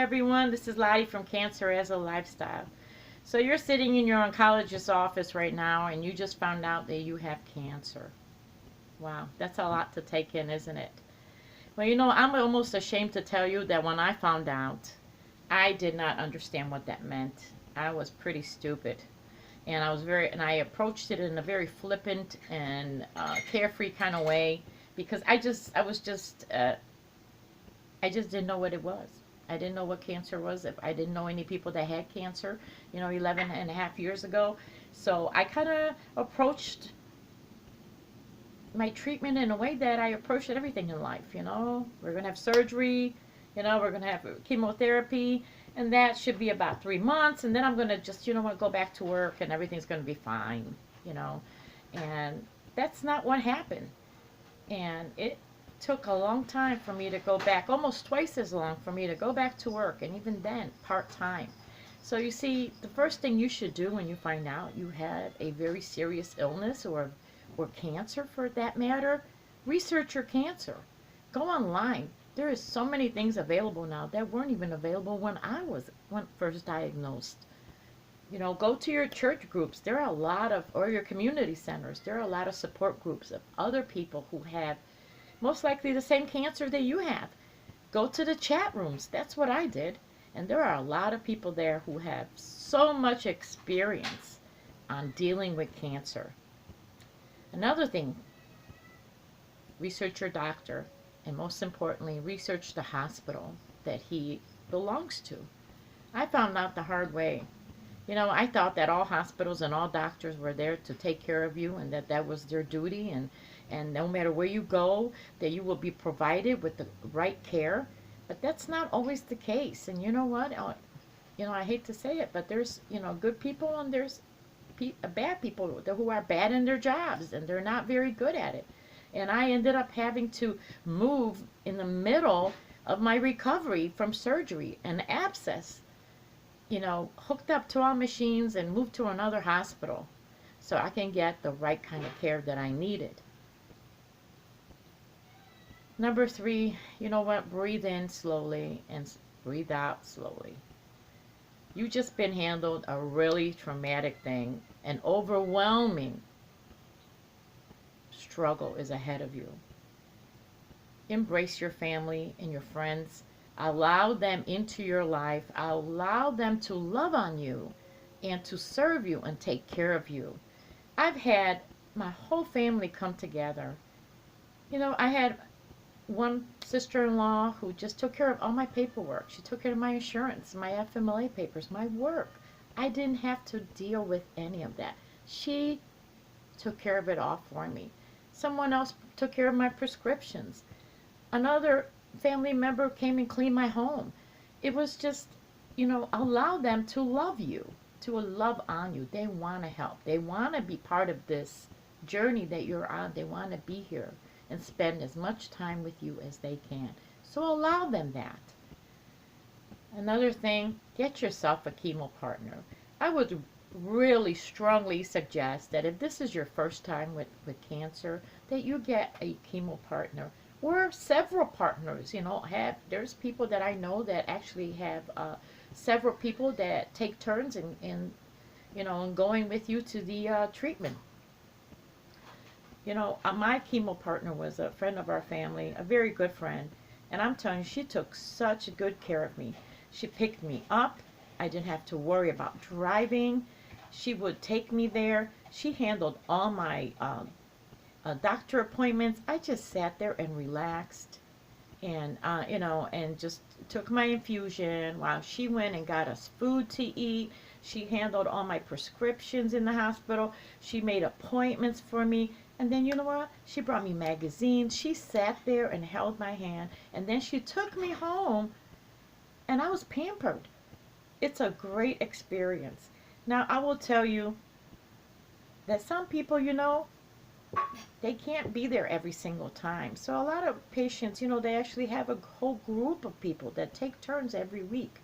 everyone. This is Lottie from Cancer as a Lifestyle. So you're sitting in your oncologist's office right now and you just found out that you have cancer. Wow, that's a lot to take in, isn't it? Well, I'm almost ashamed to tell you that when I found out, I did not understand what that meant. I was pretty stupid. And I approached it in a very flippant and carefree kind of way because I just didn't know what it was. I didn't know what cancer was. If I didn't know any people that had cancer, 11 and a half years ago. So I kind of approached my treatment in a way that I approached everything in life. We're going to have surgery, we're going to have chemotherapy, and that should be about 3 months. And then I'm going to just, go back to work and everything's going to be fine. And that's not what happened. And it took a long time for me to go back, almost twice as long for me to go back to work, and even then part-time. So you see, the first thing you should do when you find out you have a very serious illness or cancer for that matter, research your cancer. Go online. There is so many things available now that weren't even available when I was first diagnosed. Go to your church groups. There are a lot of, or your community centers, there are a lot of support groups of other people who have most likely the same cancer that you have. Go to the chat rooms. That's what I did. And there are a lot of people there who have so much experience on dealing with cancer. Another thing, research your doctor, and most importantly, research the hospital that he belongs to. I found out the hard way. I thought that all hospitals and all doctors were there to take care of you and that was their duty, and no matter where you go, that you will be provided with the right care. But that's not always the case. And you know what? I hate to say it, but there's, good people and there's bad people who are bad in their jobs and they're not very good at it. And I ended up having to move in the middle of my recovery from surgery, an abscess, hooked up to all machines and moved to another hospital so I can get the right kind of care that I needed. Number 3, you know what? Breathe in slowly and breathe out slowly. You just been handled a really traumatic thing. An overwhelming struggle is ahead of you. Embrace your family and your friends. Allow them into your life. Allow them to love on you and to serve you and take care of you. I've had my whole family come together. I had one sister-in-law who just took care of all my paperwork. She took care of my insurance, my FMLA papers, my work. I didn't have to deal with any of that. She took care of it all for me. Someone else took care of my prescriptions. Another family member came and cleaned my home. It was just, allow them to love you, to love on you. They want to help. They want to be part of this journey that you're on. They want to be here and spend as much time with you as they can. So allow them that. Another thing, get yourself a chemo partner. I would really strongly suggest that if this is your first time with cancer, that you get a chemo partner or several partners. There's people that I know that actually have several people that take turns in going with you to the treatment. My chemo partner was a friend of our family, a very good friend, and I'm telling you, she took such good care of me. She picked me up. I didn't have to worry about driving. She would take me there. She handled all my doctor appointments. I just sat there and relaxed and, and just took my infusion while she went and got us food to eat. She handled all my prescriptions in the hospital. She made appointments for me. And then you know what? She brought me magazines. She sat there and held my hand. And then she took me home and I was pampered. It's a great experience. Now, I will tell you that some people, they can't be there every single time. So a lot of patients, they actually have a whole group of people that take turns every week.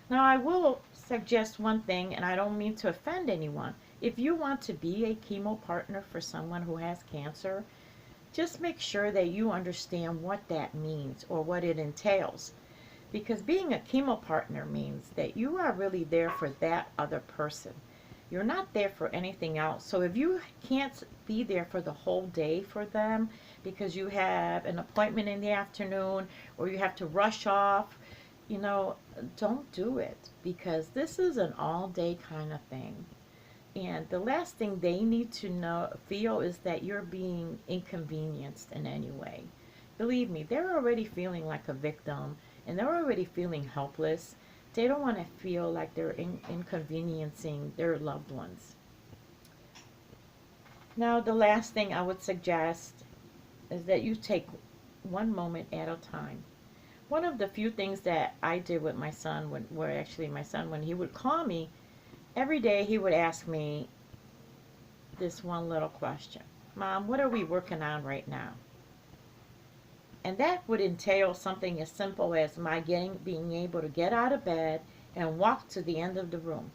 Now, I will suggest one thing, and I don't mean to offend anyone. If you want to be a chemo partner for someone who has cancer, just make sure that you understand what that means or what it entails. Because being a chemo partner means that you are really there for that other person. You're not there for anything else. So if you can't be there for the whole day for them because you have an appointment in the afternoon or you have to rush off, you know, don't do it, because this is an all day kind of thing. And the last thing they need to feel is that you're being inconvenienced in any way. Believe me, they're already feeling like a victim and they're already feeling helpless. They don't want to feel like they're inconveniencing their loved ones. Now, the last thing I would suggest is that you take one moment at a time. One of the few things that I did with my son, when he would call me, every day he would ask me this one little question. Mom, what are we working on right now? And that would entail something as simple as being able to get out of bed and walk to the end of the room.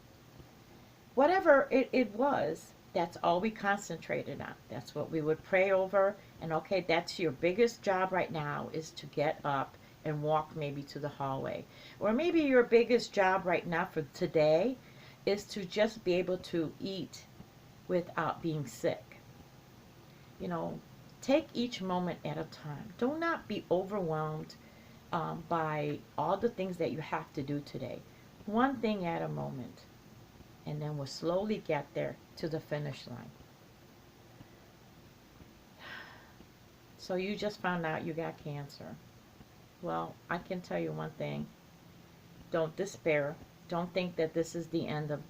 Whatever it was, that's all we concentrated on. That's what we would pray over. And okay, that's your biggest job right now, is to get up and walk maybe to the hallway. Or maybe your biggest job right now for today is to just be able to eat without being sick. You know, take each moment at a time. Do not be overwhelmed by all the things that you have to do today. One thing at a moment. And then we'll slowly get there to the finish line. So you just found out you got cancer. Well, I can tell you one thing. Don't despair. Don't think that this is the end of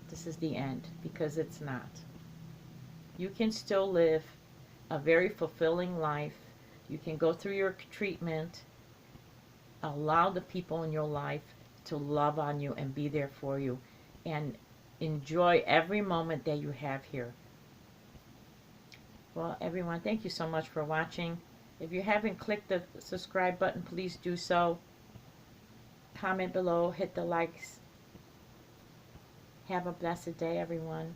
this is the end, because it's not. You can still live a very fulfilling life. You can go through your treatment. Allow the people in your life to love on you and be there for you, and enjoy every moment that you have here. Well, everyone, thank you so much for watching. If you haven't clicked the subscribe button, please do so. Comment below, hit the likes. Have a blessed day, everyone.